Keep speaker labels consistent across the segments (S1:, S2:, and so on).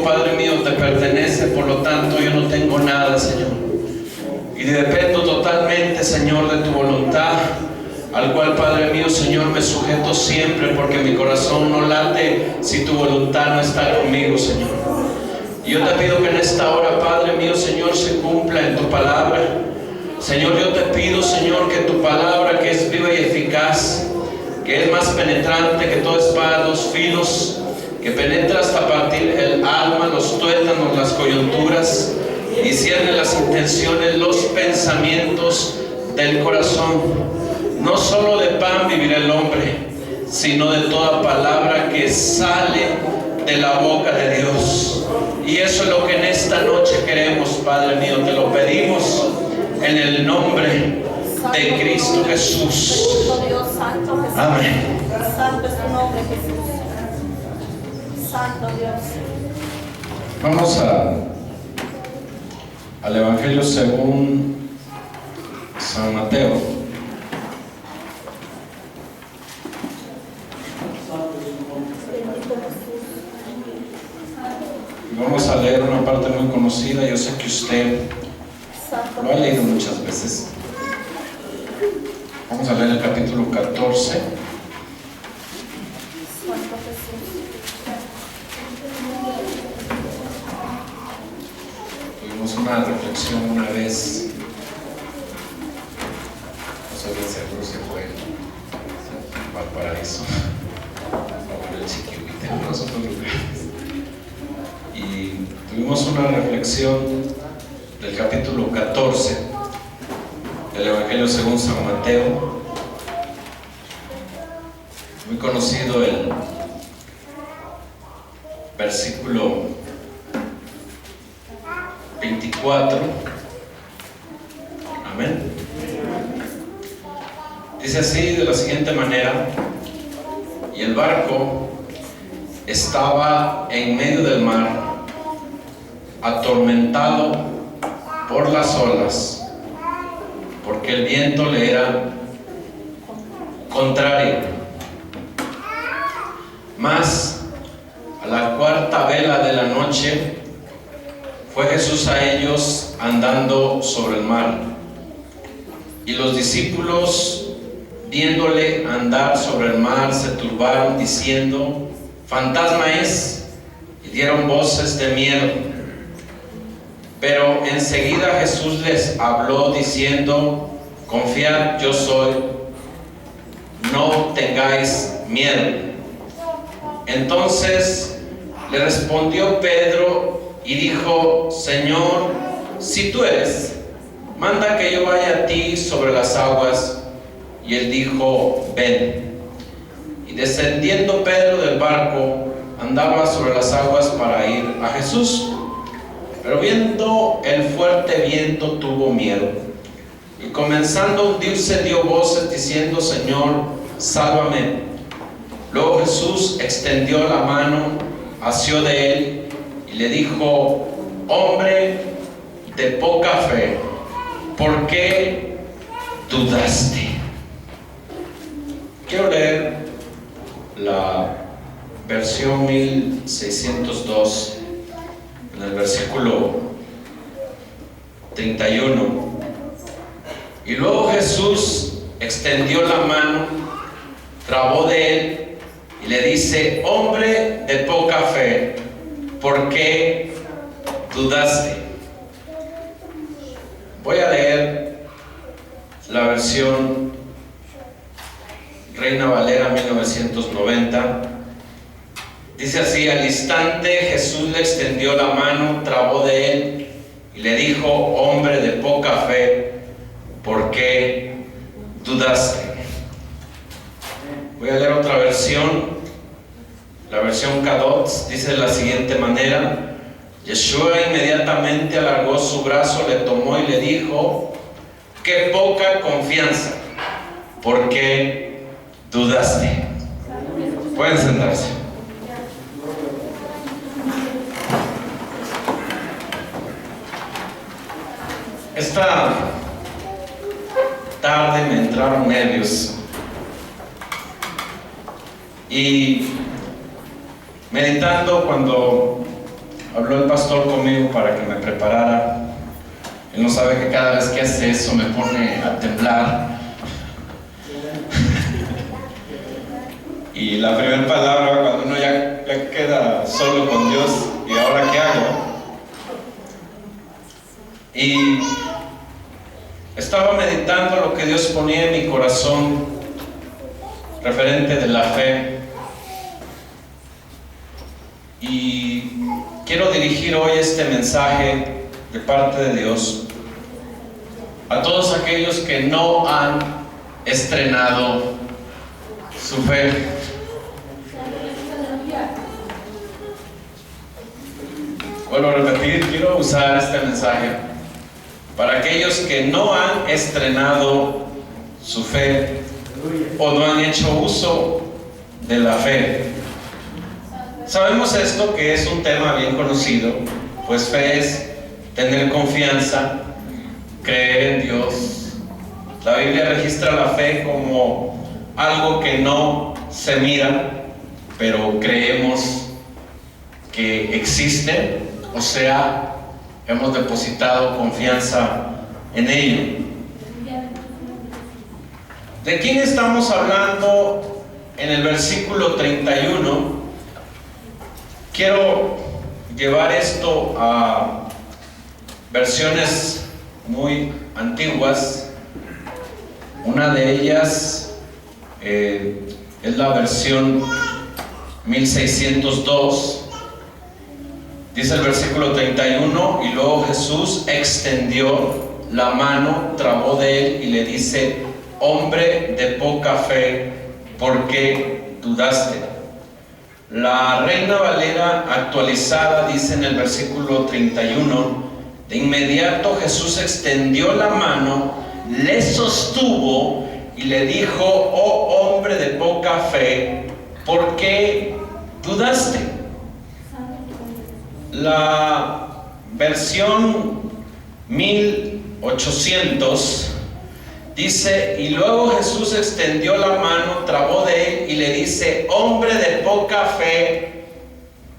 S1: Padre mío, te pertenece, por lo tanto yo no tengo nada, Señor. Y dependo totalmente, Señor, de tu voluntad, al cual, Padre mío, Señor, me sujeto siempre, porque mi corazón no late si tu voluntad no está conmigo, Señor. Y yo te pido que en esta hora, Padre mío, Señor, se cumpla en tu palabra. Señor, yo te pido, Señor, que tu palabra, que es viva y eficaz, que es más penetrante que toda espada de dos filos, que penetra hasta partir el alma, los tuétanos, las coyunturas, y discierne las intenciones, los pensamientos del corazón. No solo de pan vivirá el hombre, sino de toda palabra que sale de la boca de Dios. Y eso es lo que en esta noche queremos, Padre mío, te lo pedimos en el nombre de Cristo Jesús. Amén.
S2: Santo es tu nombre, Jesús. Santo Dios.
S1: Vamos al Evangelio según San Mateo. Y vamos a leer una parte muy conocida. Yo sé que usted lo ha leído muchas veces. Vamos a leer el capítulo 14. Tuvimos una reflexión una vez. No sé bien seguro si fue Valparaíso o el Chiquihuite, en los otros lugares. Y tuvimos una reflexión del capítulo 14 del Evangelio según San Mateo. Muy conocido el versículo 24. Amén. Dice así, de la siguiente manera: y el barco estaba en medio del mar, atormentado por las olas, porque el viento le era contrario. Mas a la cuarta vela de la noche fue Jesús a ellos andando sobre el mar. Y los discípulos, viéndole andar sobre el mar, se turbaron diciendo: fantasma es, y dieron voces de miedo. Pero enseguida Jesús les habló diciendo: confiad, yo soy, no tengáis miedo. Entonces le respondió Pedro y dijo: Señor, si tú eres, manda que yo vaya a ti sobre las aguas. Y él dijo: ven. Y descendiendo Pedro del barco, andaba sobre las aguas para ir a Jesús. Pero viendo el fuerte viento, tuvo miedo, y comenzando a hundirse, dio voces diciendo: Señor, sálvame. Luego Jesús extendió la mano, asió de él y le dijo: hombre de poca fe, ¿por qué dudaste? Quiero leer la versión 1602, en el versículo 31. Y luego Jesús extendió la mano, trabó de él y le dice: hombre de poca fe, ¿por qué dudaste? Voy a leer la versión Reina Valera 1990. Dice así: al instante Jesús le extendió la mano, trabó de él y le dijo: hombre de poca fe, ¿por qué dudaste? Voy a leer otra versión, la versión Cadot. Dice de la siguiente manera: Yeshua inmediatamente alargó su brazo, le tomó y le dijo: qué poca confianza, ¿por qué dudaste? Pueden sentarse. Esta tarde me entraron nervios y meditando, cuando habló el pastor conmigo para que me preparara. Él no sabe que cada vez que hace eso me pone a temblar. Y la primera palabra, cuando uno ya queda solo con Dios, ¿y ahora qué hago? Y estaba meditando lo que Dios ponía en mi corazón referente de la fe. Y quiero dirigir hoy este mensaje de parte de Dios a todos aquellos que no han estrenado su fe. Vuelvo a repetir, quiero usar este mensaje para aquellos que no han estrenado su fe o no han hecho uso de la fe. Sabemos esto, que es un tema bien conocido, pues fe es tener confianza, creer en Dios. La Biblia registra la fe como algo que no se mira, pero creemos que existe, o sea, hemos depositado confianza en ello. ¿De quién estamos hablando en el versículo 31? Quiero llevar esto a versiones muy antiguas. Una de ellas es la versión 1602. Dice el versículo 31: y luego Jesús extendió la mano, trabó de él y le dice: hombre de poca fe, ¿por qué dudaste? La Reina Valera actualizada dice en el versículo 31: de inmediato Jesús extendió la mano, le sostuvo y le dijo: oh hombre de poca fe, ¿por qué dudaste? La versión 1800 dice: y luego Jesús extendió la mano, trabó de él y le dice: hombre de poca fe,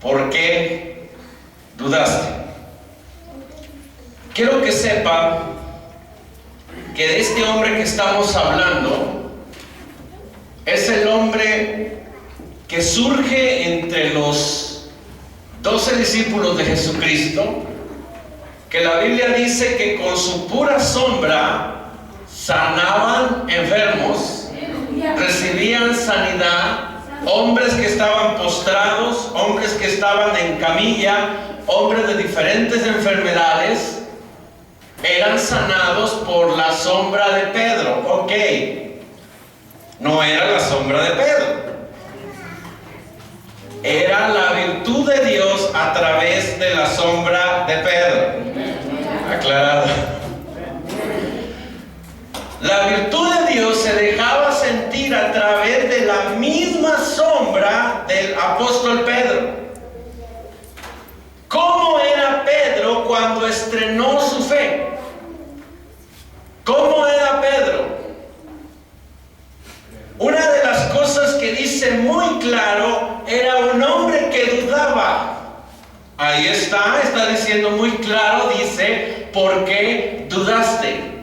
S1: ¿por qué dudaste? Quiero que sepa que de este hombre que estamos hablando es el hombre que surge entre los 12 discípulos de Jesucristo, que la Biblia dice que con su pura sombra sanaban enfermos, recibían sanidad, hombres que estaban postrados, hombres que estaban en camilla, hombres de diferentes enfermedades, eran sanados por la sombra de Pedro. Ok, no era la sombra de Pedro, era la virtud de Dios a través de la sombra de Pedro. Aclarado. La virtud de Dios se dejaba sentir a través de la misma sombra del apóstol Pedro. ¿Cómo era Pedro cuando estrenó su fe? ¿Cómo era Pedro? Una de las cosas que dice muy claro, era un hombre que dudaba. Ahí está diciendo muy claro, dice: ¿por qué dudaste?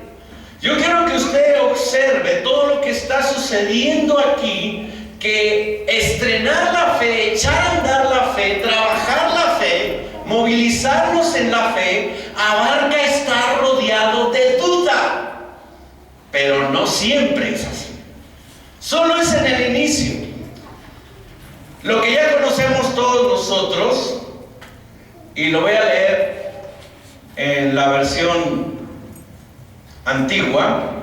S1: Yo quiero que usted observe todo lo que está sucediendo aquí, que estrenar la fe, echar a andar la fe, trabajar la fe, movilizarnos en la fe, abarca estar rodeado de duda. Pero no siempre es así. Solo es en el inicio. Lo que ya conocemos todos nosotros, y lo voy a leer en la versión antigua.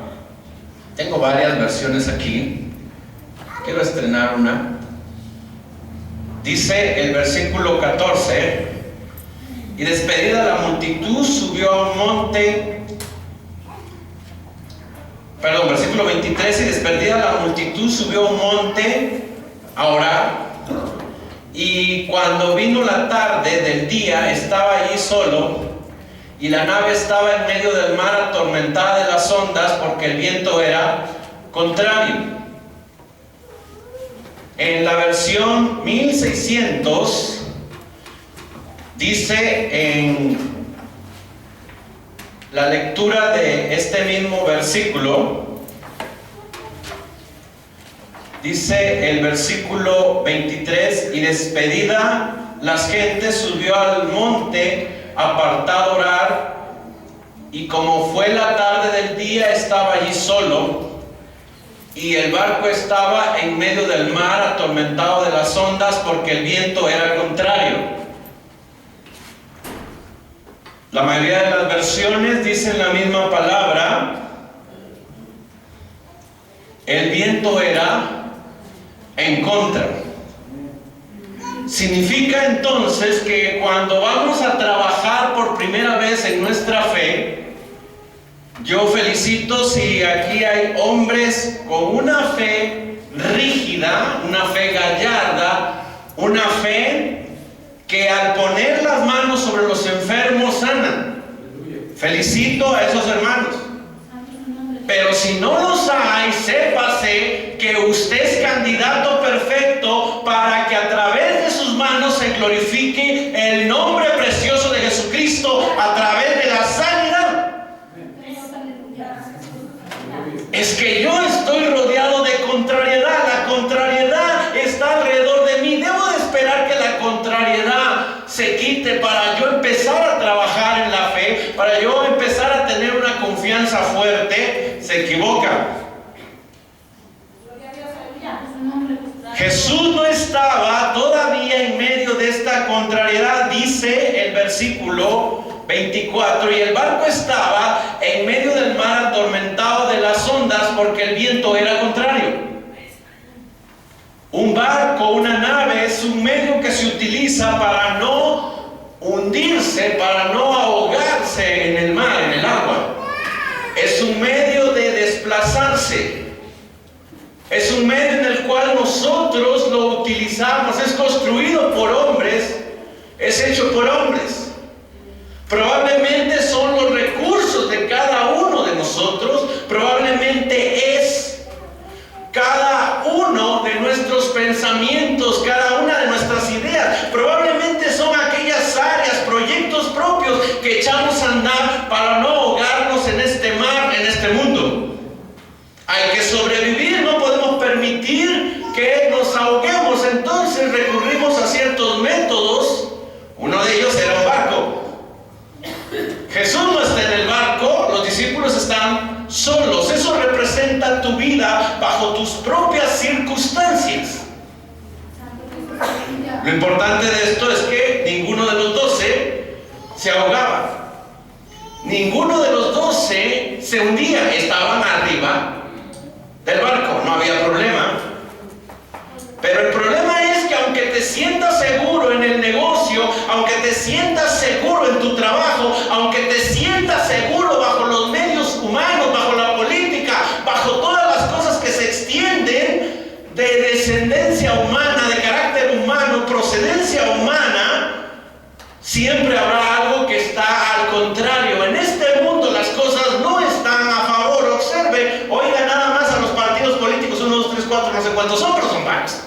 S1: Tengo varias versiones aquí, quiero estrenar una. Dice el versículo 14: y despedida la multitud subió a un monte. Perdón, versículo 23: y despedida la multitud subió a un monte a orar. Y cuando vino la tarde del día, estaba allí solo, y la nave estaba en medio del mar, atormentada de las ondas, porque el viento era contrario. En la versión 1600 Dice en la lectura de este mismo versículo, dice el versículo 23: y despedida las gentes subió al monte apartado a orar, y como fue la tarde del día estaba allí solo, y el barco estaba en medio del mar atormentado de las ondas porque el viento era contrario. La mayoría de las versiones dicen la misma palabra. El viento era en contra. Significa entonces que cuando vamos a trabajar por primera vez en nuestra fe, yo felicito si aquí hay hombres con una fe rígida, una fe gallarda, una fe que al poner las manos sobre los enfermos sanan. Felicito a esos hermanos. Pero si no los hay, sépase que usted es candidato perfecto para que a través de sus manos se glorifique el nombre precioso de Jesucristo a través de la sanidad. Es que yo estoy rodeado de contrariedad. La contrariedad está alrededor de mí. Debo de esperar que la contrariedad se quite para yo empezar a trabajar en la fe, para yo empezar a tener una confianza fuerte. Se equivoca. Jesús no estaba todavía en medio de esta contrariedad, dice el versículo 24, y el barco estaba en medio del mar atormentado de las ondas porque el viento era contrario. Un barco, una nave, es un medio que se utiliza para no hundirse, para no ahogarse en el mar, en el agua. Es un medio de desplazarse. Es un medio en el cual nosotros lo utilizamos. Es construido por hombres, es hecho por hombres. Probablemente son los recursos de cada uno de nosotros. Probablemente es cada uno de nuestros pensamientos, cada una de nuestras ideas. Probablemente son aquellas áreas, proyectos propios que echamos a andar para no ahogarnos en este mar, en este mundo. Hay que sobrevivir, no podemos permitir que nos ahoguemos. Entonces recurrimos a ciertos métodos. Uno de ellos era un barco. Jesús no está en el barco, los discípulos están solos. Eso representa tu vida bajo tus propias circunstancias. Lo importante de esto es que ninguno de los 12 se ahogaba. Ninguno de los 12 se hundía. Estaban arriba del barco, no había problema. Pero el problema es que aunque te sientas seguro en el negocio, aunque te sientas seguro en tu trabajo, aunque te sientas seguro bajo los medios humanos, bajo la política, bajo todas las cosas que se extienden de descendencia humana, de carácter humano, procedencia humana, siempre habrá algo que está al contrario. En este mundo las cosas no están a favor. Observe, oiga nada más a los partidos políticos, 1, 2, 3, 4, no sé cuántos son, pero son varios.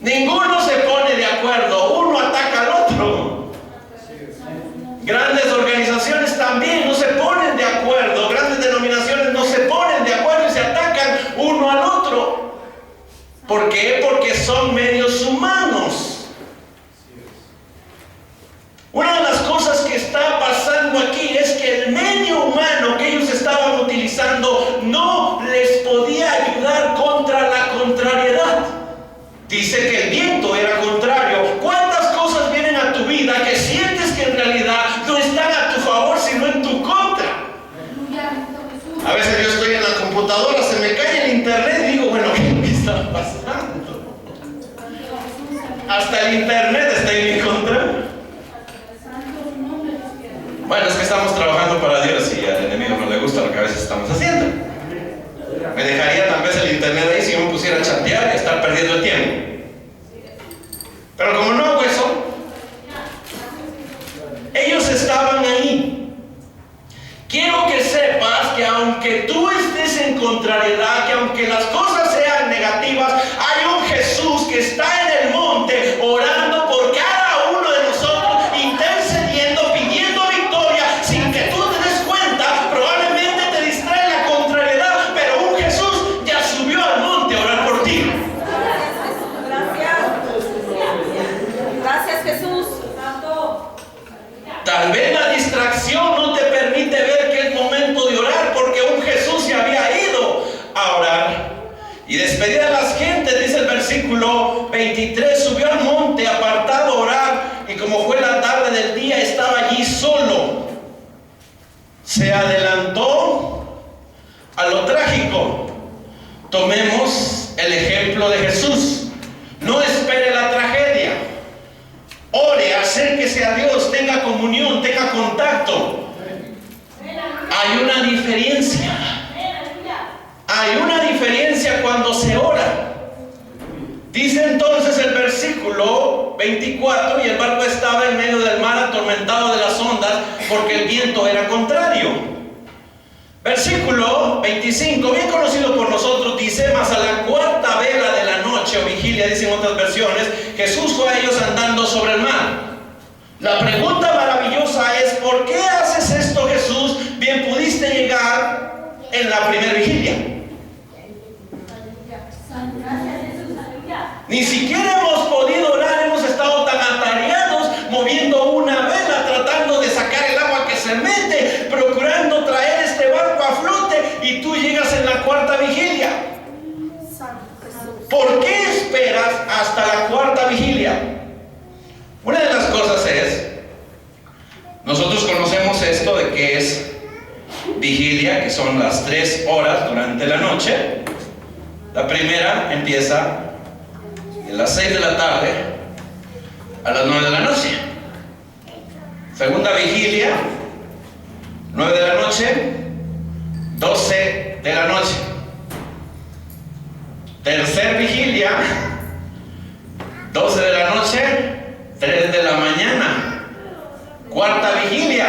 S1: Ninguno se pone de acuerdo, uno ataca al otro. Grandes organizaciones también no se ponen de acuerdo, grandes denominaciones no se ponen de acuerdo y se atacan uno al otro. ¿Por qué? Porque son medios humanos. Una de las cosas que está pasando aquí es que el medio humano que ellos estaban utilizando no les podía ayudar contra la contrariedad. Dice que el viento era contrario. ¿Cuántas cosas vienen a tu vida que sientes que en realidad no están a tu favor sino en tu contra? A veces yo estoy en la computadora, se me cae el internet y digo, bueno, ¿qué está pasando? Hasta el internet está en mi contra. Bueno, es que estamos trabajando para Dios y al enemigo no le gusta lo que a veces estamos haciendo. Me dejaría tal vez el internet ahí si yo me pusiera a chatear y estar perdiendo el tiempo. Pero como no hago eso, ellos estaban ahí. Quiero que sepas que aunque tú estés en contrariedad, que aunque las cosas sean negativas, hay un Jesús que está en el monte orando por cada uno de nosotros, obligación no te permite ver que es momento de orar, porque un Jesús se había ido a orar y despedir a las gentes. Dice el versículo 23, subió al monte apartado a orar, y como fue la tarde del día, estaba allí solo. Se adelantó a lo trágico. Tomemos el ejemplo de Jesús. No espere la tragedia. Ore, acérquese a Dios, tenga comunión, tenga contacto. Hay una diferencia. Hay una diferencia cuando se ora. Dice entonces el versículo 24, y el barco estaba en medio del mar, atormentado de las ondas, porque el viento era contrario. Versículo 25, bien conocido por nosotros, dice: mas a la cuarta vela de la noche, o vigilia, dicen otras versiones, Jesús fue a ellos andando sobre el mar. La pregunta maravillosa es: ¿por qué haces esto, Jesús? Bien pudiste llegar en la primera vigilia. Ni siquiera hemos podido orar, hemos estado tan atareados moviendo una vela, tratando de sacar el agua que se mete, procurando traer este barco a flote, y tú llegas en la cuarta vigilia. ¿Por qué esperas hasta la cuarta vigilia? Una de las cosas es, nosotros conocemos esto de que es vigilia, que son las 3 horas durante la noche. La primera empieza a las 6 de la tarde a las 9 de la noche. Segunda vigilia, 9 de la noche, 12 de la noche. Tercer vigilia, 12 de la noche, 3 de la mañana. Cuarta vigilia,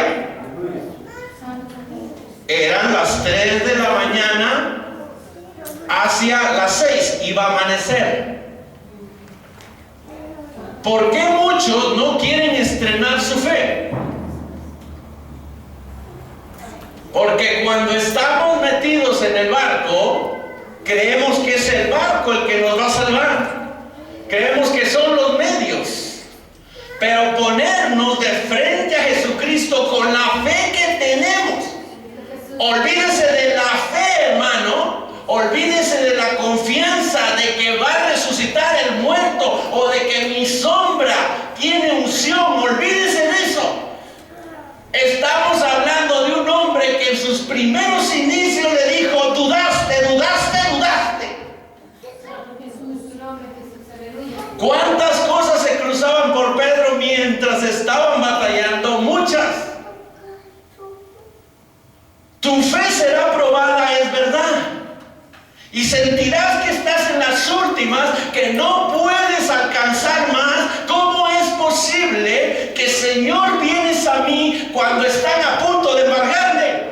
S1: eran las 3 de la mañana hacia las 6, iba a amanecer. ¿Por qué muchos no quieren estrenar su fe? Porque cuando estamos metidos en el barco, creemos que es el barco el que nos va a salvar. Creemos que son los medios. Pero ponernos de frente a Jesucristo con la fe que tenemos. Olvídese de la fe, hermano. Olvídese de la confianza de que va a resucitar el muerto, o de que mi sombra tiene unción. Olvídese de eso. Estamos hablando de un hombre que en sus primeros inicios le dijo: dudaste, dudaste, dudaste. ¿Cuántas cosas se cruzaban por Pedro mientras estaban batallando? Muchas. Tu fe será probada, es verdad. Y sentirás que estás en las últimas, que no puedes alcanzar más. ¿Cómo es posible que, Señor, vienes a mí cuando están a punto de embargarme?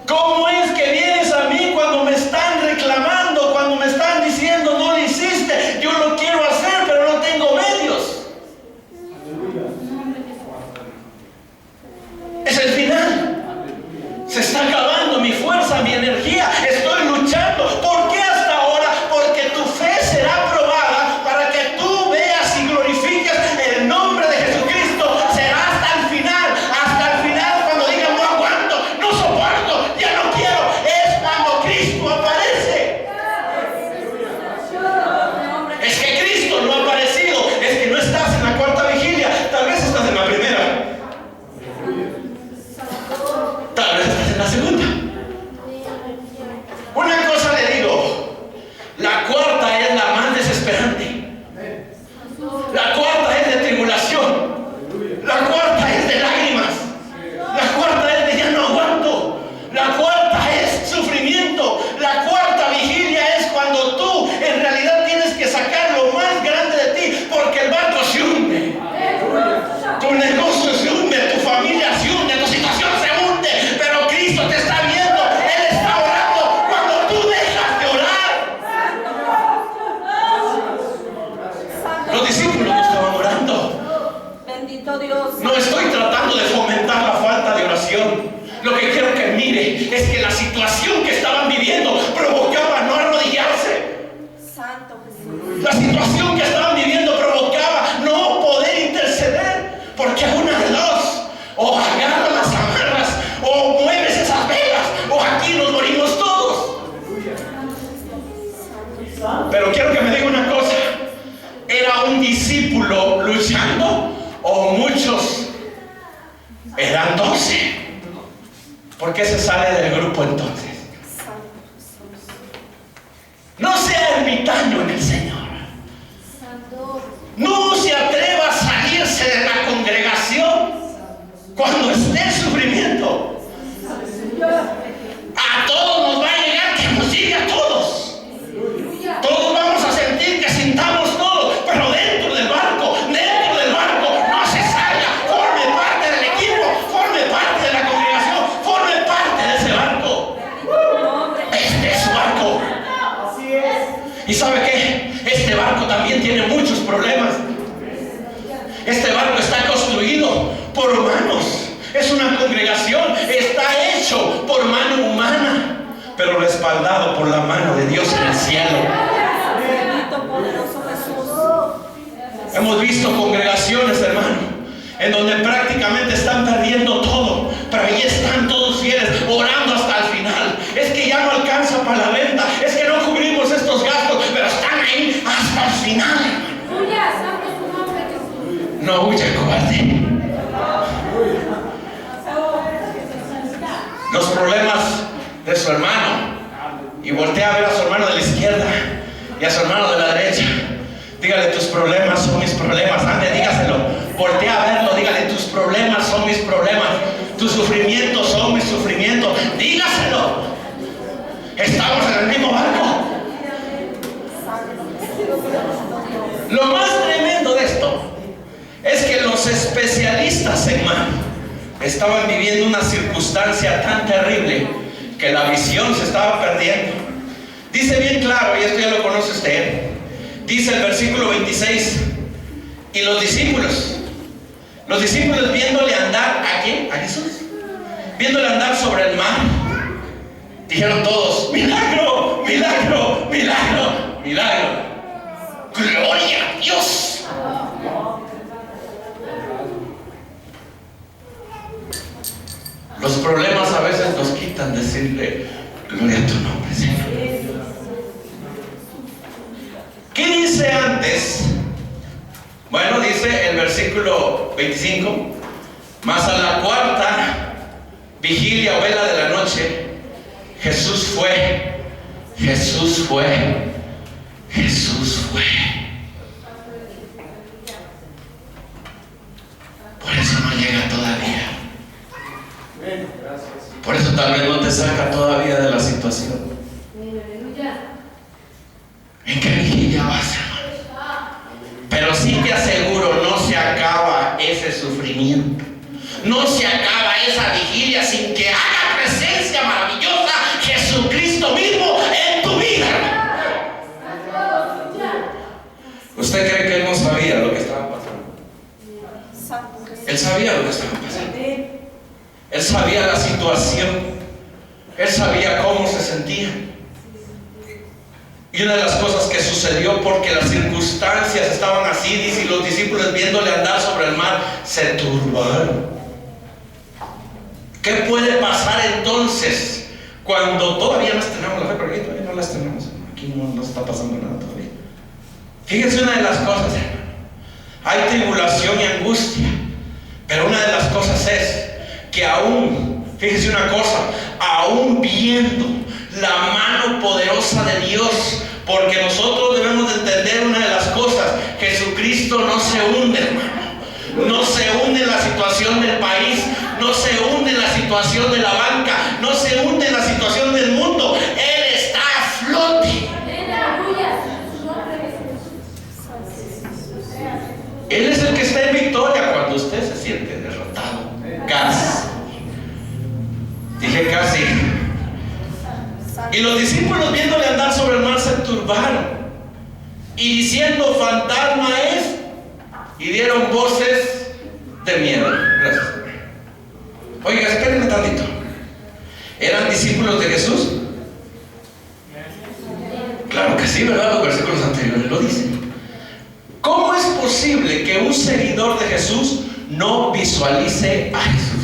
S1: ¿Cómo es que vienes a mí cuando me están reclamando, cuando me están diciendo no lo hiciste? Yo lo quiero hacer, pero no tengo medios. Es el final. Se está acabando mi fuerza, mi energía. Estoy luchando. ¿Por qué hasta ahora? Porque tu fe será probada para que tú veas y glorifiques el nombre de Jesucristo. Será hasta el final. Hasta el final, cuando digan no aguanto, no soporto, ya no quiero. Es cuando Cristo aparece. Es que Cristo no ha aparecido. Es que no estás en la cuarta vigilia. Tal vez estás en la primera. Tal vez estás en la segunda. Una cosa le digo: la cuarta es la más desesperante. La cuarta es de tribulación. La cuarta es de lágrimas. La cuarta es de ya no aguanto. La cuarta es sufrimiento. La cuarta vigilia es cuando tú en realidad tienes que sacar lo más grande de ti, porque el barco se hunde. Tu negocio se hunde, tu familia se hunde, tu situación se hunde, pero Cristo te está viendo. Él está orando cuando tú dejas de orar. Los discípulos no estaban orando.
S2: Bendito Dios.
S1: No estoy tratando de fomentar la falta de oración. Lo que quiero que mire es que la situación que estaban viviendo provocaba no arrodillarse.
S2: Santo Jesús.
S1: La situación que estaban viviendo provocaba no poder interceder, porque una de dos: o qué se sale del grupo entonces?
S2: Santo Jesús.
S1: No sea ermitaño en el Señor. No se atreva a salirse de la congregación cuando esté en sufrimiento. A todos nos va a llegar que nos llegue a todos. Todos vamos a sentir que sintamos todo, pero dentro del barco, no se salga. Forme parte del equipo, forme parte de la congregación, forme parte de ese barco. Este es su barco. ¿Y sabe qué? Este barco también tiene muchos problemas. Este barco está construido por humanos. Es una congregación, está hecho por mano humana, pero respaldado por la mano de Dios en el cielo.
S2: Bendito poderoso Jesús.
S1: Hemos visto congregaciones, hermano, en donde prácticamente están perdiendo todo, pero ahí están todos fieles, orando hasta el final. Es que ya no alcanza para la venta, es que no cubrimos estos gastos, pero están ahí hasta el final. No huya, cobarde. Los problemas de su hermano, y voltea a ver a su hermano de la izquierda y a su hermano de la derecha. Dígale: tus problemas son mis problemas. Ande, dígaselo. Voltea a verlo, dígale: tus problemas son mis problemas, tus sufrimientos son mis sufrimientos. Dígaselo. Estamos en el mismo barco. Lo más tremendo de esto es que los especialistas en mar estaban viviendo una circunstancia tan terrible que la visión se estaba perdiendo. Dice bien claro, y esto ya lo conoce usted, dice el versículo 26: y los discípulos viéndole andar, ¿a quién? ¿A Jesús? Viéndole andar sobre el mar, dijeron todos: milagro, milagro, milagro, milagro, gloria a Dios. Los problemas a veces nos quitan decirle: gloria a tu nombre, Señor. ¿Qué dice antes? Bueno, dice el versículo 25: mas a la cuarta vigilia o vela de la noche, Jesús fue. Por eso no llega todavía. Por eso tal vez no te saca todavía de la situación. ¿En qué vigilia vas, hermano? Pero sí te aseguro, no se acaba ese sufrimiento. No se acaba esa vigilia sin que haga presencia maravillosa Jesucristo mismo en tu vida. ¿Usted cree que Él no sabía lo que estaba pasando? Él sabía lo que estaba pasando. Él sabía la situación. Él sabía cómo se sentía. Y una de las cosas que sucedió, porque las circunstancias estaban así, dice, y los discípulos viéndole andar sobre el mar, se turbaron. ¿Qué puede pasar entonces cuando todavía no estrenamos la fe? Porque todavía no la estrenamos. Aquí no está pasando nada todavía. Fíjense una de las cosas, hermano. Hay tribulación y angustia, pero una de las cosas es que aún, fíjense una cosa, aún viendo la mano poderosa de Dios, porque nosotros debemos de entender una de las cosas: Jesucristo no se hunde, hermano. No se hunde en la situación del país, no se hunde en la situación de la banca, no se hunde en la situación del mundo. Él está a flote. Él es el que está en victoria cuando usted se siente derrotado. Casi. Dije casi. Y los discípulos viéndole andar sobre el mar se turbaron y diciendo: fantasma es, y dieron voces de miedo. Gracias. Oiga, espérenme tantito. ¿Eran discípulos de Jesús? Claro que sí, ¿verdad? Los versículos anteriores lo dicen. ¿Cómo es posible que un seguidor de Jesús no visualice a Jesús?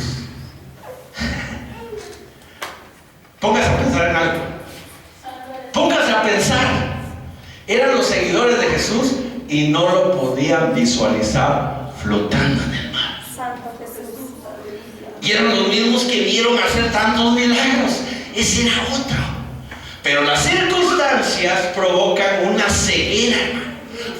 S1: Póngase a pensar en algo. Póngase a pensar. Eran los seguidores de Jesús y no lo podían visualizar flotando en el mar.
S2: Santo Jesús.
S3: Y eran los mismos que vieron hacer tantos milagros. Ese era otro. Pero las circunstancias provocan una ceguera, hermano.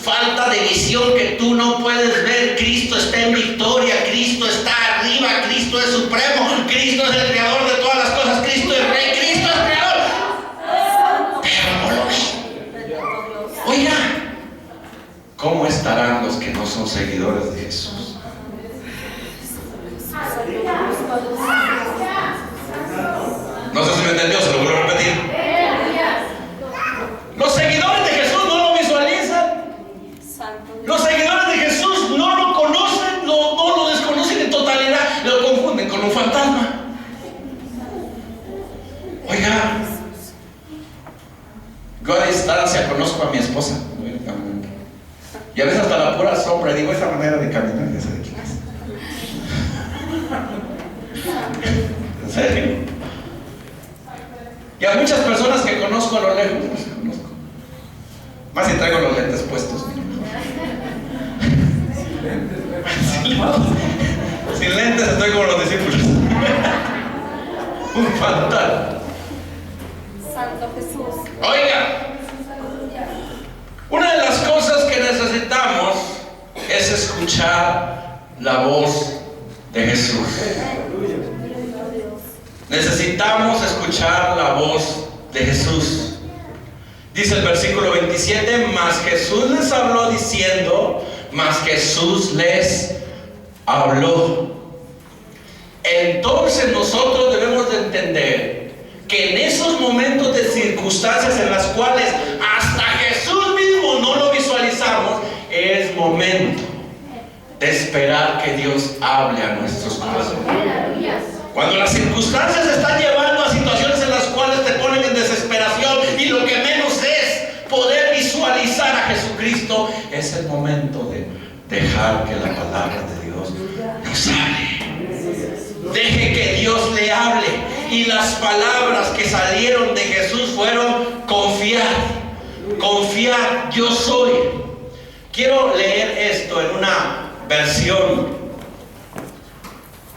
S3: Falta de visión que tú no puedes ver. Cristo está en victoria, Cristo está arriba, Cristo es supremo, Cristo es el creador de todas las cosas, Cristo es rey, Cristo es creador. Pero no lo ven. Oiga, ¿cómo estarán los que no son seguidores de Jesús? No sé si me entendió, se lo vuelvo a repetir. Los seguidores de Jesús no lo visualizan. Los seguidores de Jesús no lo conocen, no lo desconocen en totalidad, lo confunden con un fantasma. Oiga, yo a distancia conozco a mi esposa. Y a veces hasta la pura sombra digo, esa manera de caminar, ya sé de quién es. ¿En serio? Y a muchas personas que conozco a lo lejos, no las conozco. Más si traigo los lentes puestos. Sin lentes estoy como los discípulos. Un fantasma.
S2: Santo Jesús.
S3: Oiga, una de las cosas que necesitamos es escuchar la voz de Jesús. Necesitamos escuchar la voz de Jesús. Dice el versículo 27, mas Jesús les habló diciendo, mas Jesús les habló. Entonces nosotros debemos de entender que en esos momentos de circunstancias en las cuales hasta Jesús mismo no lo visualizamos, es momento de esperar que Dios hable a nuestros corazones. Cuando las circunstancias están llevando a situaciones en las cuales te ponen en desesperación y lo que menos es poder visualizar a Jesucristo, es el momento de dejar que la palabra de Dios nos hable. Deje que Dios le hable. Y las palabras que salieron de Jesús fueron confiar. Confiar, yo soy. Quiero leer esto en una versión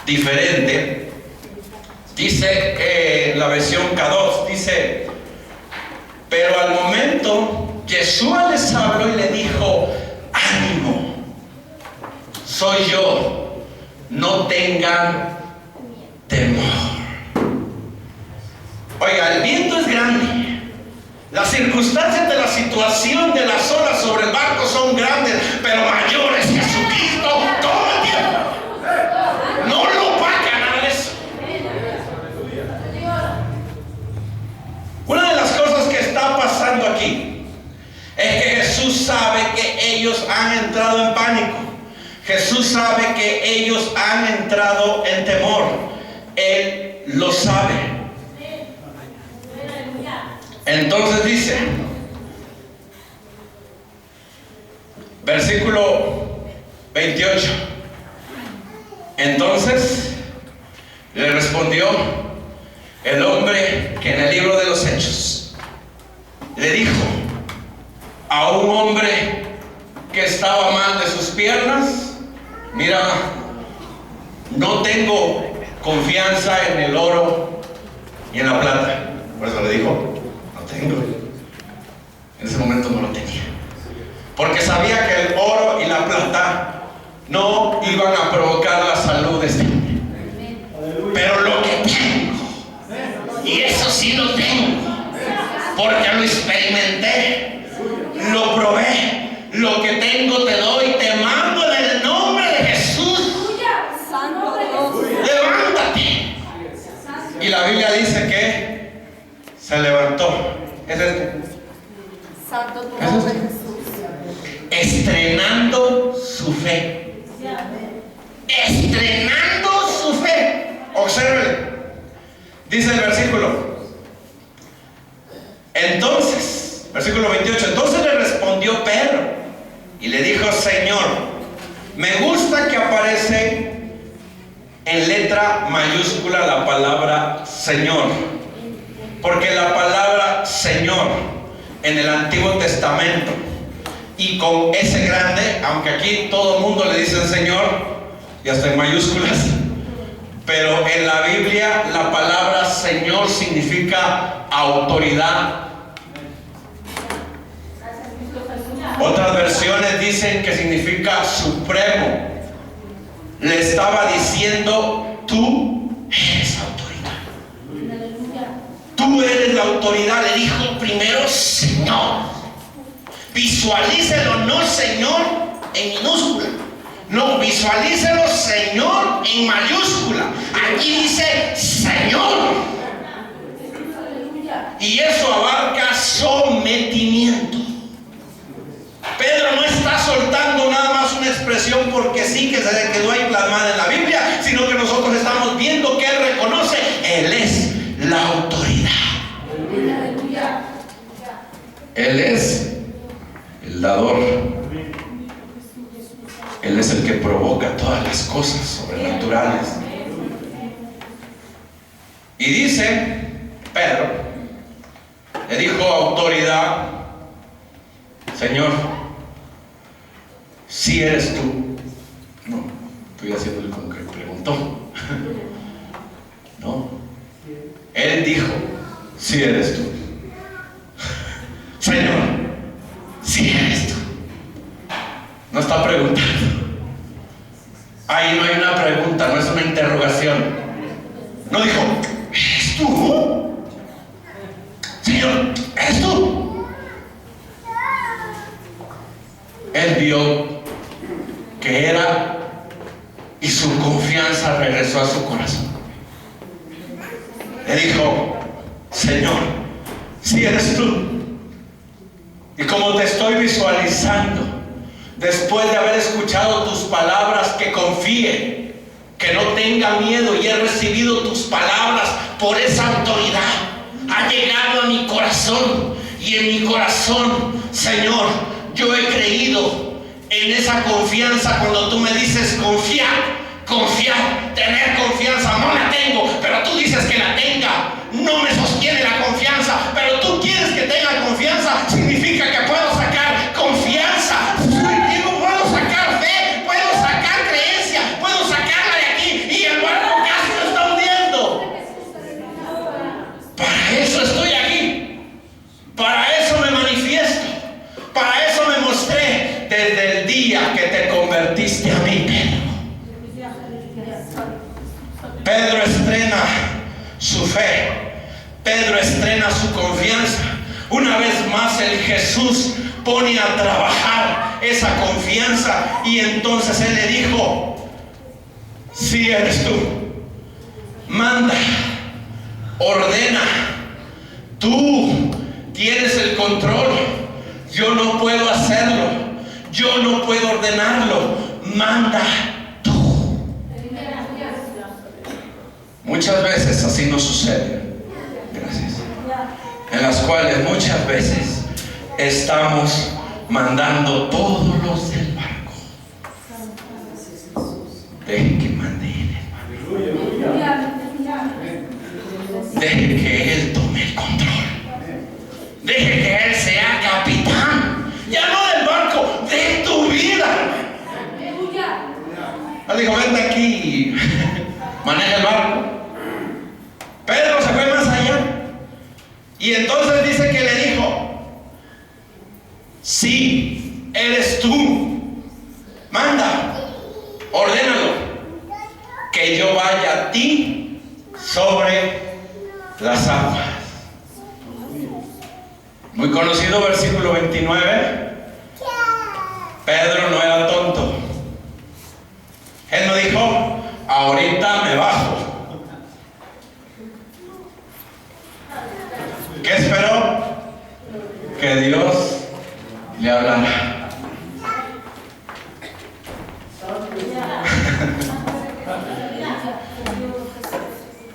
S3: diferente. Dice la versión K2, dice, pero al momento Yeshua les habló y le dijo, ánimo, soy yo, no tengan temor. Oiga, el viento es grande, las circunstancias de la situación de las olas sobre el barco son grandes, pero mayor es Jesucristo todo el tiempo. No lo va a ganar eso. Una de las cosas que está pasando aquí es que Jesús sabe que ellos han entrado en pánico. Jesús sabe que ellos han entrado en temor. Él lo sabe. Entonces dice, versículo 28, entonces le respondió el hombre que en el libro de los Hechos le dijo a un hombre que estaba mal de sus piernas, mira, no tengo confianza en el oro y en la plata. Por eso le dijo, no tengo. En ese momento no lo tenía, porque sabía que el oro y la plata no iban a provocar la salud de este hombre. Pero lo que tengo, y eso sí lo tengo, porque lo experimenté, lo probé, lo que tengo te doy, te mando en el nombre de Jesús.
S2: Santo Dios.
S3: Levántate. Y la Biblia dice que se levantó. ¿Es este?
S2: Santo tu nombre, Jesús.
S3: Estrenando su fe. Estrenando su fe. Observe. Dice el versículo. Entonces, versículo 28. Entonces le respondió Pedro y le dijo, Señor, me gusta que aparece en letra mayúscula la palabra Señor, porque la palabra Señor en el Antiguo Testamento y con S grande, aunque aquí todo el mundo le dice Señor y hasta en mayúsculas, pero en la Biblia la palabra Señor significa autoridad. Otras versiones dicen que significa supremo. Le estaba diciendo, tú eres autoridad. Tú eres la autoridad. Le dijo primero Señor. Visualícelo, no Señor en minúscula. No, visualícelo Señor en mayúscula. Aquí dice Señor. Y eso abarca sometimiento. Pedro no está soltando nada más una expresión porque sí, que se le quedó ahí plasmada en la Biblia, sino que nosotros estamos viendo que él reconoce, él es la autoridad. Él es el dador. Él es el que provoca todas las cosas sobrenaturales. Y dice Pedro, le dijo autoridad, Señor, si eres tú. No, estoy haciéndole como que preguntó. No, él dijo, si eres tú. Señor, si eres tú. No está preguntando. Ahí no hay una pregunta, no es una interrogación. No dijo, ¿eres tú? Señor, ¿eres tú? Él vio que era y su confianza regresó a su corazón. Le dijo, Señor, si eres tú. Y como te estoy visualizando, después de haber escuchado tus palabras, que confíe, que no tenga miedo, y he recibido tus palabras por esa autoridad. Ha llegado a mi corazón, y en mi corazón, Señor, yo he creído en esa confianza. Cuando tú me dices confiar, tener confianza, no la tengo, pero tú dices que la tenga. No me sostiene la confianza, pero tú quieres que tenga confianza. Significa que puedo sacar confianza. Puedo sacar fe, puedo sacar creencia, puedo sacarla de aquí, y el barco casi se está hundiendo. Para eso estoy aquí, para eso me manifiesto, para eso me mostré desde el día que te convertiste a mí, Pedro. Pedro estrena su fe, Pedro estrena su confianza. Una vez más el Jesús pone a trabajar esa confianza, y entonces él le dijo, si eres tú, manda, ordena, tú tienes el control, yo no puedo hacerlo, yo no puedo ordenarlo, manda tú. Muchas veces así nos sucede, gracias, en las cuales muchas veces estamos mandando todos los del barco. Deje que mande él, hermano. Deje que él tome el control. Deje que él sea capitán, ya no del barco, de tu vida. Él dijo, vente aquí y maneja el barco. Pedro se fue más allá, y entonces dice que le dijo, si eres tú, manda, ordénalo, que yo vaya a ti sobre las aguas. Muy conocido versículo 29. Pedro no era tonto. Él no dijo, ahorita me bajo. ¿Qué esperó? Que Dios le hablara.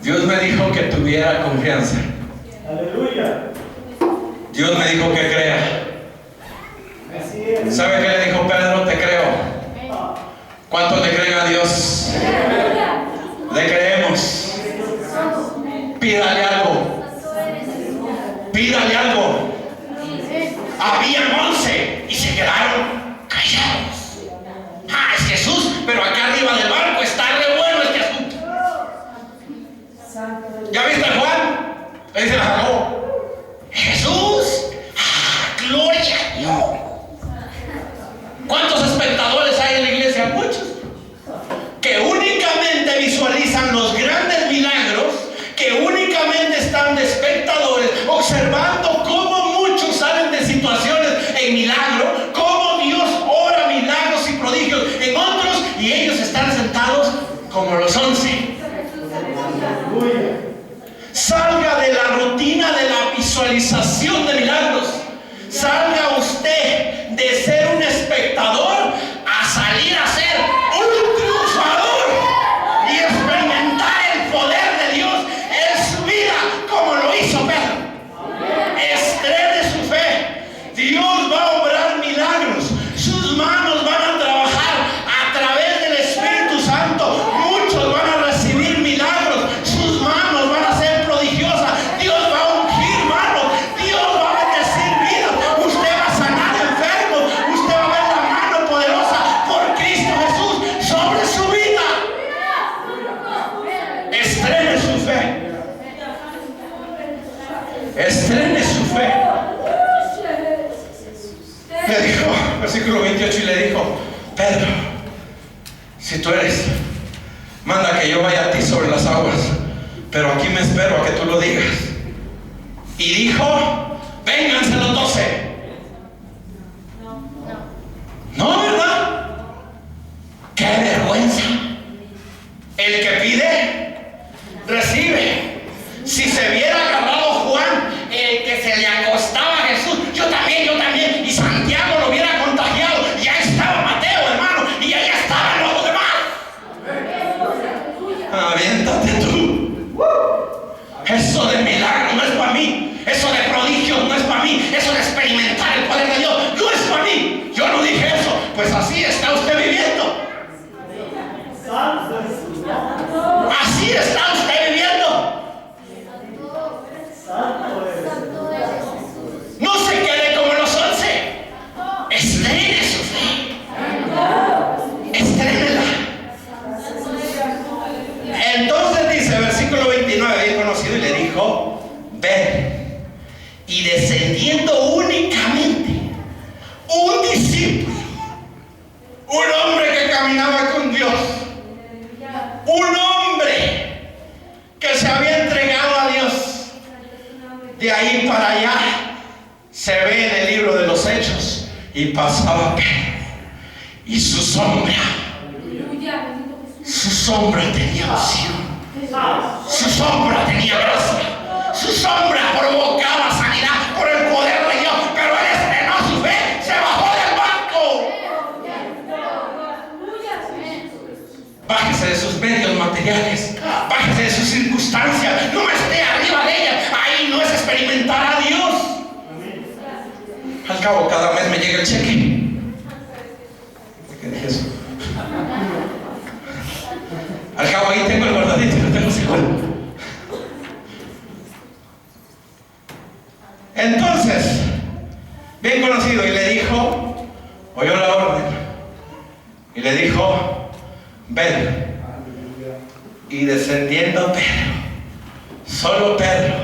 S3: Dios me dijo que tuviera confianza.
S4: Aleluya.
S3: Dios me dijo que crea. ¿Sabe qué le dijo Pedro? Te creo. ¿Cuántos le creen a Dios? Le creemos. Pídale algo. Pídale algo. Habían 11 y se quedaron callados. Ah, es Jesús, pero acá arriba del barco está re bueno este asunto. de espectadores, observando cómo muchos salen de situaciones en milagro, cómo Dios obra milagros y prodigios en otros, y ellos están sentados como los 11. Salga de la rutina de la visualización de milagros. Salga usted de ser un espectador a salir a ser un triunfador y experimentar el poder de Dios en su vida, como lo hizo Pedro. Estrene su fe. Dios va a obrar milagros. Sus manos van a trabajar a través del Espíritu Santo. Muchos van a recibir milagros. Sus manos van a ser prodigiosas. Dios va a ungir manos. Dios va a bendecir vidas. Usted va a sanar enfermos. Usted va a ver la mano poderosa por Cristo Jesús sobre su vida. Estrene su fe. Estrene su fe. Le dijo, versículo 28, y le dijo: Pedro, si tú eres, manda que yo vaya a ti sobre las aguas, pero aquí me espero a que tú lo digas. Y dijo: vénganse los 12. No, ¿verdad? ¡Qué vergüenza! El que pide, recibe. Si se hubiera agarrado Juan, el que se le acostaba a Jesús, yo también, y Santiago lo hubiera contagiado, ya estaba Mateo, hermano, y ya estaban los demás. Aviéntate tú. Eso de milagro no es para mí. Eso de prodigios no es para mí. Eso de experimentar el poder de Dios no es para mí. Yo no dije eso. Pues así está usted viviendo. Así está usted viviendo. No se quede como los 11. Estrene su fe. Estrénela. Entonces dice, versículo 29, bien conocido, y le dijo: ven. Y descendiendo únicamente un discípulo, un hombre que caminaba con Dios, un hombre que se había entregado a Dios, de ahí para allá se ve en el libro de los Hechos, y pasaba Pedro, y su sombra tenía unción, su sombra tenía gracia, su sombra provocaba sanidad por el poder de Dios. Pero él estrenó su fe, se bajó del banco. Bájese de sus medios materiales, bájese de sus circunstancias, no esté arriba de ellas. Ahí no es experimentar a Dios. Al cabo, cada mes me llega el cheque. ¿Qué dije eso? Al cabo, ahí tengo el guardadito y lo tengo seguro. Entonces, bien conocido, y le dijo, oyó la orden, y le dijo: ven. Y descendiendo Pedro, solo Pedro,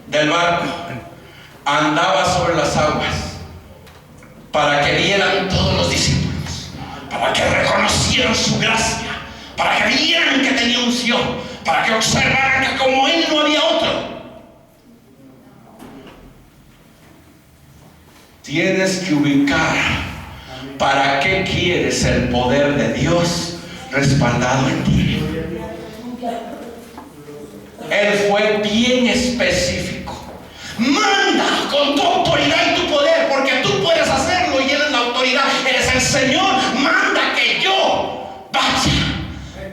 S3: del barco, andaba sobre las aguas, para que vieran todos los discípulos, para que reconocieran su gracia, para que vieran que tenía unción, para que observaran que como él no había otro. Tienes que ubicar para qué quieres el poder de Dios respaldado en ti. Él fue bien específico. Manda con tu autoridad y tu poder, porque tú puedes hacerlo y eres la autoridad, eres el Señor. Manda que yo vaya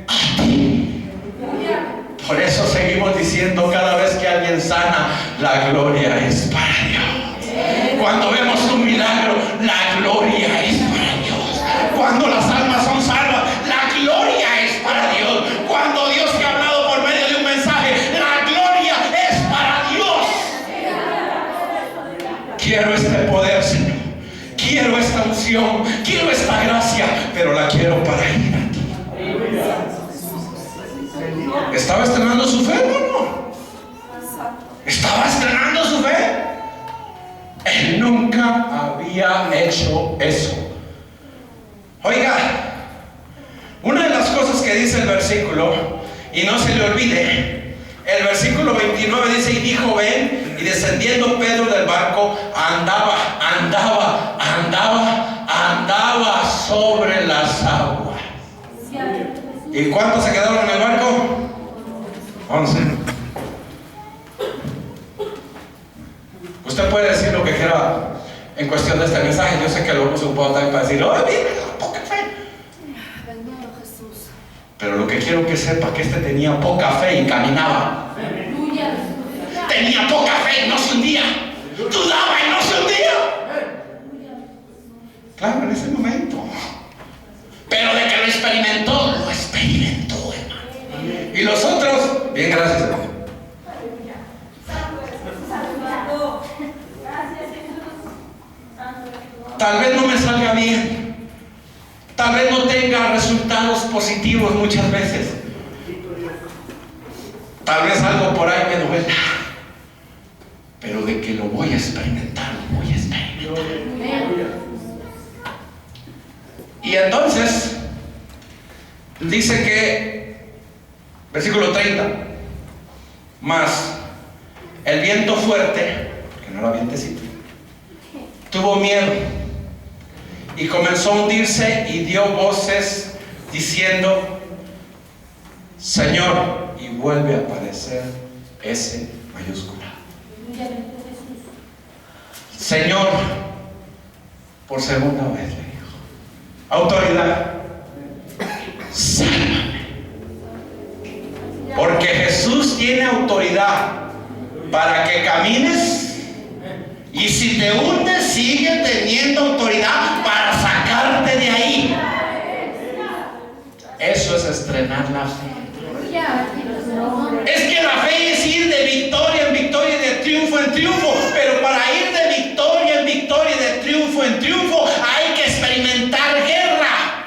S3: a ti. Por eso seguimos diciendo cada vez que alguien sana: la gloria es para Dios. Cuando vemos un milagro, la gloria es para Dios. Cuando las almas son salvas, la gloria es para Dios. Cuando Dios te ha hablado por medio de un mensaje, la gloria es para Dios. Quiero este poder, Señor. Quiero esta unción. Quiero esta gracia, pero la quiero para ir a ti. ¿Estaba estrenando su fe, hermano? ¿Estaba estrenando su fe? Él nunca había hecho eso. Oiga, una de las cosas que dice el versículo, y no se le olvide, El versículo 29 dice: y dijo, ven. Y descendiendo Pedro del barco, andaba sobre las aguas. ¿Y cuántos se quedaron en el barco? 11. Usted puede decir lo que quiera en cuestión de este mensaje. Yo sé que lo hemos ocupado también para decir: ¡oh, mira, poca fe!
S2: Bendito Jesús.
S3: Pero lo que quiero que sepa que este tenía poca fe y caminaba. Tenía poca fe y no se hundía. Dudaba y no se hundía. Claro, en ese momento. Pero de que lo experimentó, hermano. Y los otros, bien, gracias, hermano. Tal vez no me salga bien. Tal vez no tenga resultados positivos muchas veces. Tal vez algo por ahí me duela. Pero de que lo voy a experimentar, lo voy a experimentar. Y entonces dice que, versículo 30, mas el viento fuerte, que no era vientecito, tuvo miedo y comenzó a hundirse y dio voces diciendo: Señor, y vuelve a aparecer S mayúscula. Señor, por segunda vez le dijo: autoridad, sálvame. Porque Jesús tiene autoridad para que camines, y si te hundes sigue teniendo autoridad para sacarte de ahí. Eso es estrenar la fe. Es que la fe es ir de victoria en victoria y de triunfo en triunfo. Pero para ir de victoria en victoria y de triunfo en triunfo hay que experimentar guerra.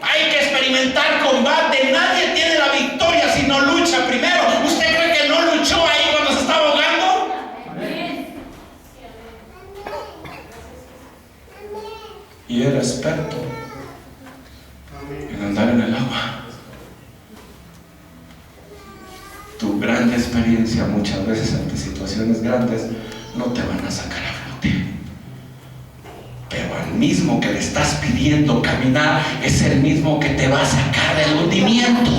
S3: Hay que experimentar combate. Nadie tiene la victoria si no lucha primero. ¿Usted cree que no luchó ahí cuando se estaba ahogando? Y era experto en andar en el agua. Tu gran experiencia muchas veces ante situaciones grandes no te van a sacar a flote. Pero al mismo que le estás pidiendo caminar es el mismo que te va a sacar del hundimiento.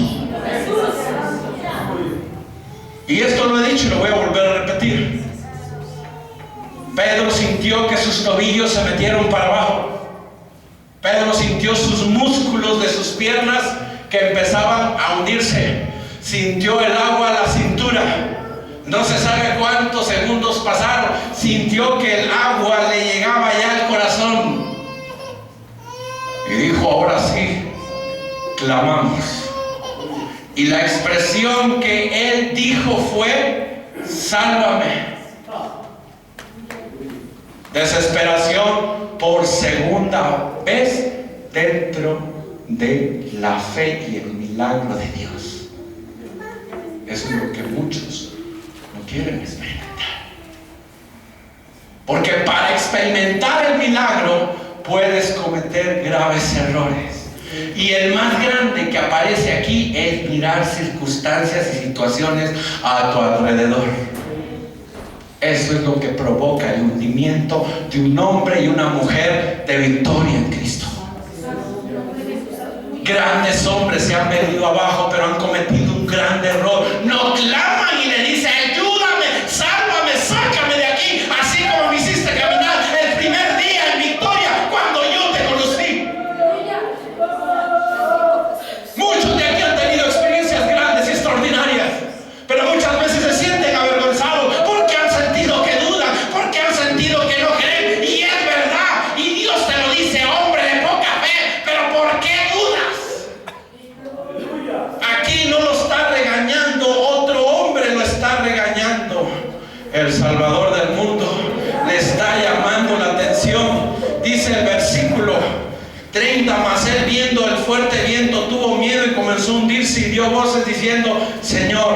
S3: Y esto lo he dicho y lo voy a volver a repetir. Pedro sintió que sus tobillos se metieron para abajo. Pedro sintió sus músculos de sus piernas que empezaban a hundirse. Sintió el agua a la cintura. No se sabe cuántos segundos pasaron. Sintió que el agua le llegaba ya al corazón. Y dijo: ahora sí, clamamos. Y la expresión que él dijo fue: sálvame. Desesperación por segunda vez dentro de la fe y el milagro de Dios. Eso es lo que muchos no quieren experimentar. Porque para experimentar el milagro puedes cometer graves errores. Y el más grande que aparece aquí es mirar circunstancias y situaciones a tu alrededor. Eso es lo que provoca el hundimiento de un hombre y una mujer de victoria en Cristo. Grandes hombres se han venido abajo, pero han cometido un gran error. No claman y le dicen: ayúdame, sálvame, sácame de aquí, así como me hiciste caminar el primer día en victoria cuando yo te conocí. Muchos de aquí han tenido experiencias grandes y extraordinarias, pero muchas veces se sienten avergonzados porque han sentido que dudan, porque han sentido que no creen. Y es verdad, y Dios te lo dice: hombre de poca fe, pero ¿por qué dudas? Aquí no lo está regañando otro hombre, lo está regañando el Salvador del mundo. Le está llamando la atención. Dice el versículo 30: mas él, viendo el fuerte viento, tuvo miedo y comenzó a hundirse y dio voces diciendo: Señor,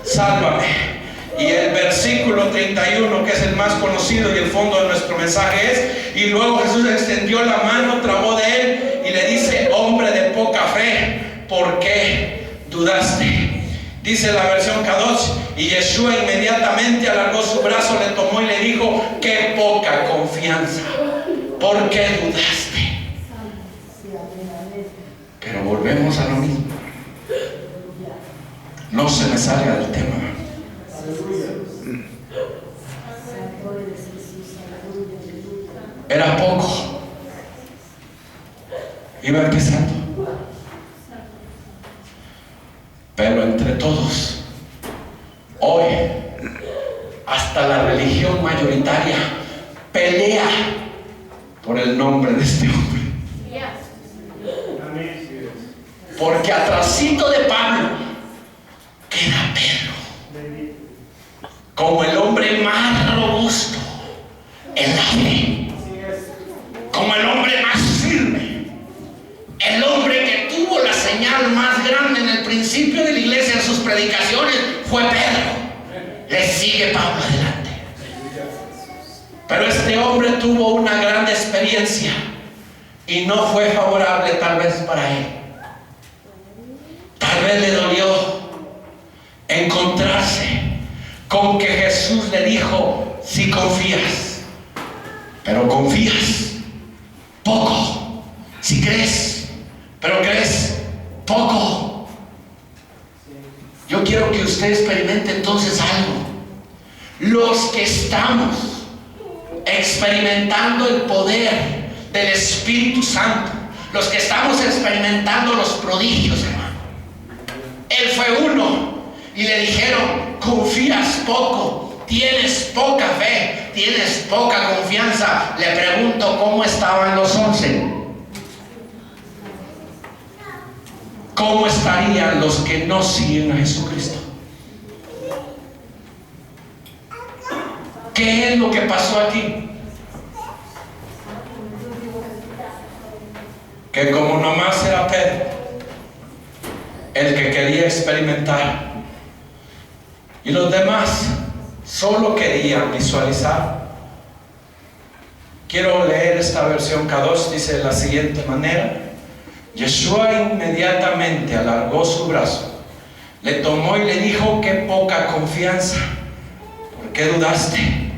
S3: sálvame. Y el versículo 31, que es el más conocido y el fondo de nuestro mensaje, es: y luego Jesús extendió la mano, trabó de él y le dice: hombre de poca fe, ¿por qué dudaste? Dice la versión K2, y Yeshua inmediatamente alargó su brazo, le tomó y le dijo: qué poca confianza, ¿por qué dudaste? Pero volvemos a lo mismo. No se me salga del tema. Era poco. Iba empezando. Pero entre todos, hoy, hasta la religión mayoritaria pelea por el nombre de este hombre. Porque atrasito de Pablo queda Pedro, como el hombre más robusto en la fe, como el hombre más firme, el hombre que tuvo la señal más grande en el principio de la iglesia en sus predicaciones fue Pedro. Le sigue Pablo adelante. Pero este hombre tuvo una gran experiencia y no fue favorable tal vez para él. Tal vez le dolió encontrarse con que Jesús le dijo: si confías, pero confías poco. Si crees, pero crees poco. Yo quiero que usted experimente entonces algo. Los que estamos experimentando el poder del Espíritu Santo, los que estamos experimentando los prodigios, hermano. Él fue uno y le dijeron: confías poco, tienes poca fe, tienes poca confianza. Le pregunto, ¿cómo estaban los 11? ¿Cómo estarían los que no siguen a Jesucristo? ¿Qué es lo que pasó aquí? Que como nomás era Pedro el que quería experimentar, y los demás solo querían visualizar. Quiero leer esta versión K2, dice de la siguiente manera: Yeshua inmediatamente alargó su brazo, le tomó y le dijo: qué poca confianza, ¿por qué dudaste?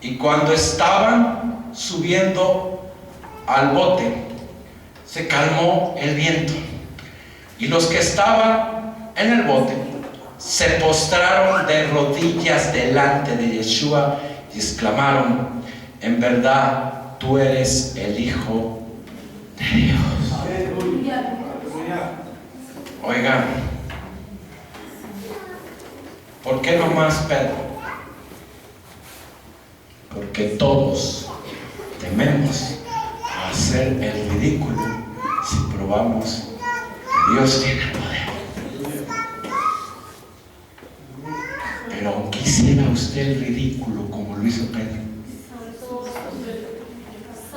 S3: Y cuando estaban subiendo al bote, se calmó el viento, y los que estaban en el bote se postraron de rodillas delante de Yeshua y exclamaron: en verdad tú eres el Hijo de Dios. Oigan, ¿por qué no más Pedro? Porque todos tememos hacer el ridículo si probamos que Dios tiene poder. Pero aunque hiciera usted el ridículo como lo hizo Pedro,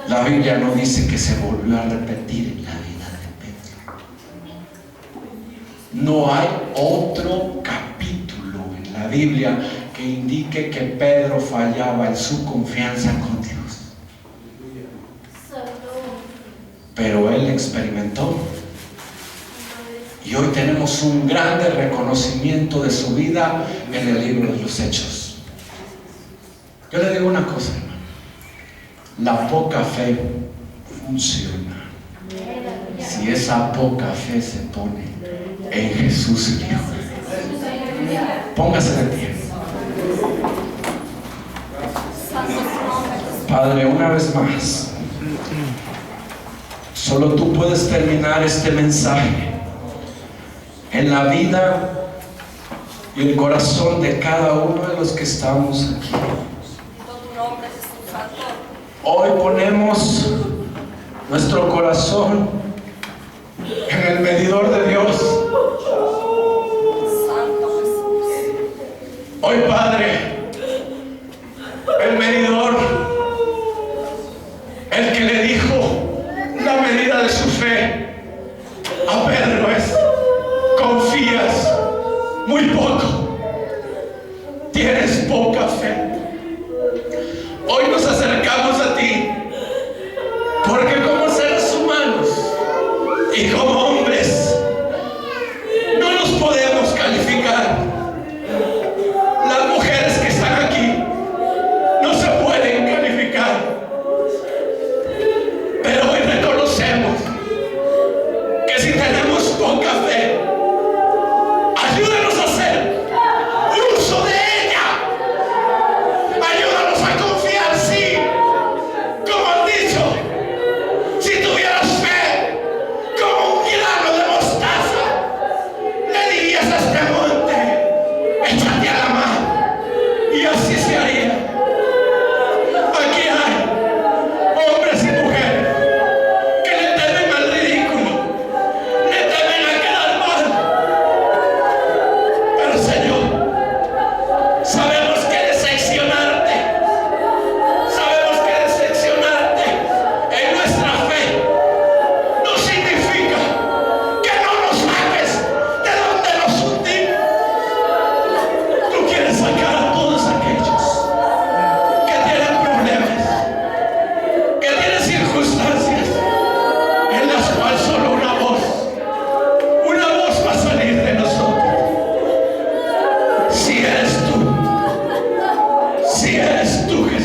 S3: la Biblia no dice que se volvió a repetir en la vida de Pedro. No hay otro capítulo en la Biblia que indique que Pedro fallaba en su confianza con Dios. Pero él experimentó. Y hoy tenemos un grande reconocimiento de su vida en el libro de los Hechos. Yo le digo una cosa, hermano. La poca fe funciona si esa poca fe se pone en Jesús el Hijo de Dios. Póngase de pie. Padre, una vez más, solo tú puedes terminar este mensaje en la vida y el corazón de cada uno de los que estamos aquí. Hoy ponemos nuestro corazón en el medidor de Dios. Hoy, Padre, el medidor, el que le dijo la medida de su fe a Pedro es: confías muy poco, tienes poca fe. Hoy nos acercamos a ti porque como seres humanos y como hombres no nos podemos calificar tú, Jesús.